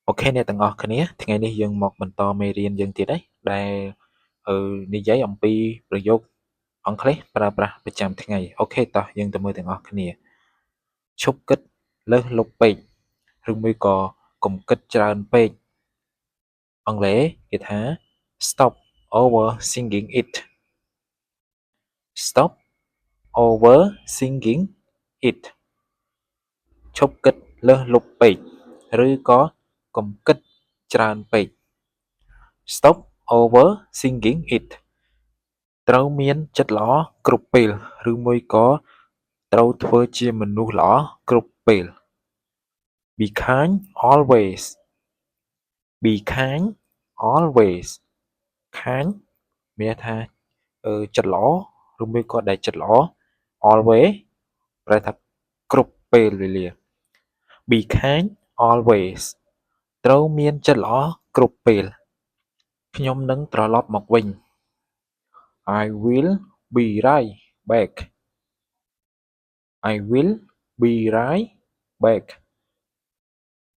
អូខេអ្នកទាំងអស់គ្នាថ្ងៃនេះយើងមកបន្តមេរៀនយើងទៀតហើយដែលនិយាយអំពីប្រយោគអង់គ្លេសប្រើប្រាស់ប្រចាំថ្ងៃអូខេតោះយើងទៅមើលទាំងអស់គ្នាឈប់គិតលើសលប់ពេកឬមួយក៏កុំគិតច្រើនពេកអង់គ្លេសគេថា stop overthinking it stop overthinking it ឈប់គិតលើសលប់ពេកឬក៏កុំគិតច្រើនពេក Stop overthinking it ត្រូវមានចិត្តល្អគ្រប់ពេលឬមួយក៏ត្រូវធ្វើជាមនុស្សល្អគ្រប់ពេល Be kind always Be kind always kind មានថាចិត្តល្អឬមួយក៏ដែលចិត្តល្អ always ប្រែថាគ្រប់ពេលវេលា Be kind always ត្រូវមានចិត្តល្អគ្រប់ពេលខ្ញុំនឹងត្រឡប់មកវិញ I will be right back I will be right back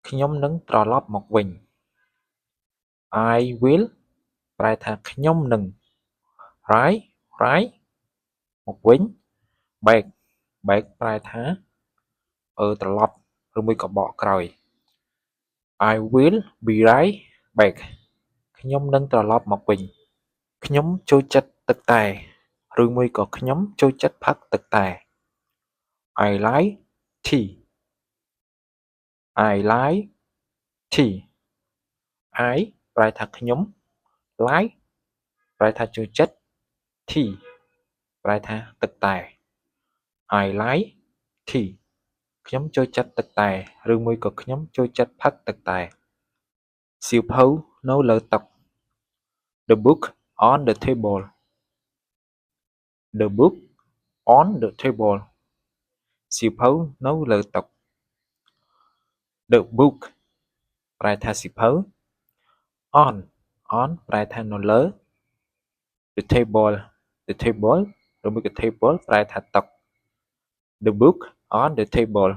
ខ្ញុំនឹងត្រឡប់មកវិញ I will ប្រែថាខ្ញុំនឹង right right មកវិញ back back ប្រែថាត្រឡប់ឬមួយក៏បកក្រោយ I will be right back ខ្ញុំនឹងត្រឡប់មកវិញខ្ញុំចូលចិត្តទឹកតែឬមួយក៏ខ្ញុំចូលចិត្តផឹកទឹកតែ I like tea I like tea I ប្រែថាខ្ញុំ like ប្រែថាចូលចិត្ត tea ប្រែថាទឹកតែ I like tea ខ្ញុំចូលចិត្តទឹកតែឬមួយក៏ខ្ញុំចូលចិត្តផឹកទឹកតែសៀវភៅនៅលើតុ The book on the table The book on the table សៀវភៅនៅលើតុ The book ប្រែថាសៀវភៅ on ប្រែថានៅលើ The tableឬមួយក៏ table ប្រែថាតុ The book on the table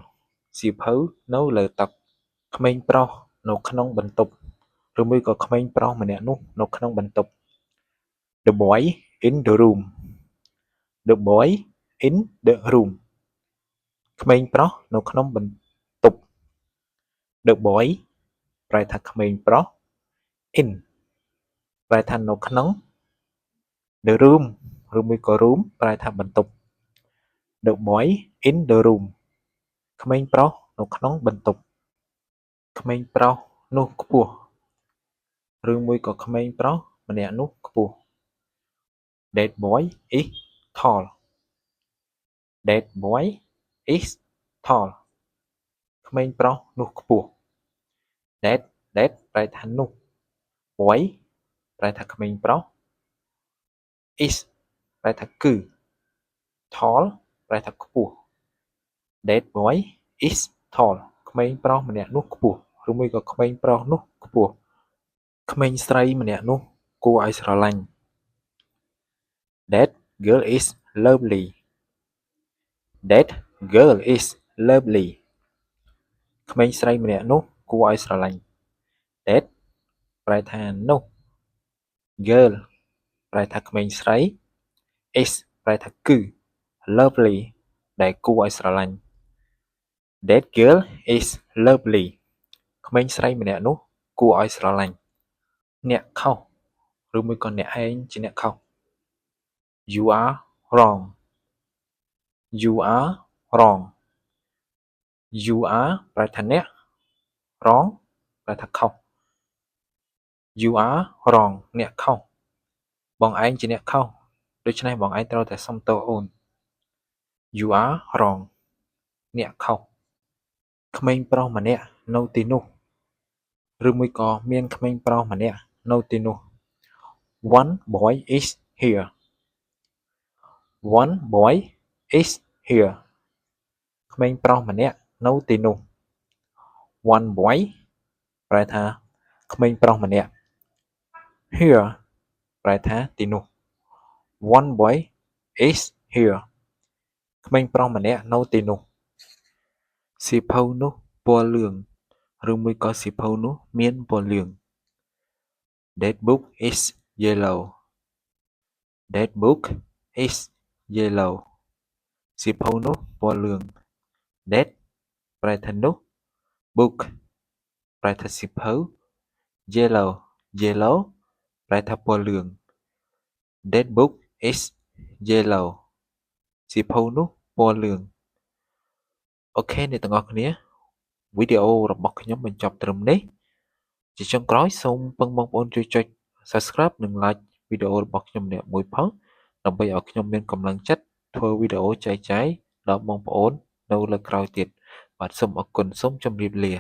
សៀវភៅនៅលើតុក្មេងប្រុសនៅក្នុងបន្ទប់ឬមួយក៏ក្មេងប្រុសម្នាក់នោះនៅក្នុងបន្ទប់ The boy in the room The boy in the room ក្មេងប្រុសនៅក្នុងបន្ទប់ The boy ប្រែថាក្មេងប្រុស in ប្រែថានៅក្នុង The room ឬមួយក៏ room ប្រែថាបន្ទប់ The boy in the room ក្មេងប្រុសនៅក្នុងបន្ទប់ក្មេងប្រុសនោះខ្ពស់ឬមួយក៏ក្មេងប្រុសម្នាក់នោះខ្ពស់ That boy is tall That boy is tall ក្មេងប្រុសនោះខ្ពស់ That ប្រែថានោះ boy ប្រែថាក្មេងប្រុស is ប្រែថាគឺ tall ប្រែថាខ្ពស់ That boy is tall ក្មេងប្រុសម្នាក់នោះខ្ពស់ឬមួយក៏ក្មេងប្រុសនោះខ្ពស់ក្មេងស្រីម្នាក់នោះគួរឲ្យស្រឡាញ់ That girl is lovely That girl is lovely ក្មេងស្រីម្នាក់នោះគួរឲ្យស្រឡាញ់ That ប្រែថានោះ girl ប្រែថាក្មេងស្រី is ប្រែថាគឺ lovely ដែលគួរឲ្យស្រឡាញ់ That girl is lovely ក្មេងស្រីម្នាក់នោះគួរឲ្យស្រឡាញ់អ្នកខុសឬមួយក៏អ្នកឯងជាអ្នកខុស You are wrong You are wrong You are ប្រែថាអ្នក wrong ប្រែថាខុស You are wrong អ្នកខុសបងឯងជាអ្នកខុសដូច្នេះបងឯងត្រូវតែសុំទោសអូន You are wrong អ្នកខុសក្មេងប្រុសម្នាក់នៅទីនោះឬមួយក៏មានក្មេងប្រុសម្នាក់នៅទីនោះ One boy is here One boy is here ក្មេងប្រុសម្នាក់នៅទីនោះ One boy ប្រែថាក្មេងប្រុសម្នាក់ Here ប្រែថាទីនោះ One boy is here ក្មេងប្រុសម្នាក់នៅទីនោះសៀវភៅនោះពណ៌លឿង ឬមួយក៏សៀវភៅនោះមានពណ៌លឿង That book is yellow. That book is yellow. សៀវភៅនោះពណ៌លឿង That ប្រែថានោះ Book ប្រែថាសៀវភៅ Yellow Yellow ប្រែថាពណ៌លឿង That book is yellow. សៀវភៅនោះពណ៌លឿង អូខេអ្នកទាំងអស់គ្នាវីដេអូរបស់ខ្ញុំបញ្ចប់ត្រឹមនេះជាចុងក្រោយសូមពឹងបងប្អូនជួយចុច Subscribe និង Like វីដេអូរបស់ខ្ញុំនេះមួយផងដើម្បីឲ្យខ្ញុំមានកម្លាំងចិត្តធ្វើវីដេអូចែកចាយដល់បងប្អូននៅលើក្រោយទៀតបាទសូមអរគុណសូមជម្រាបលា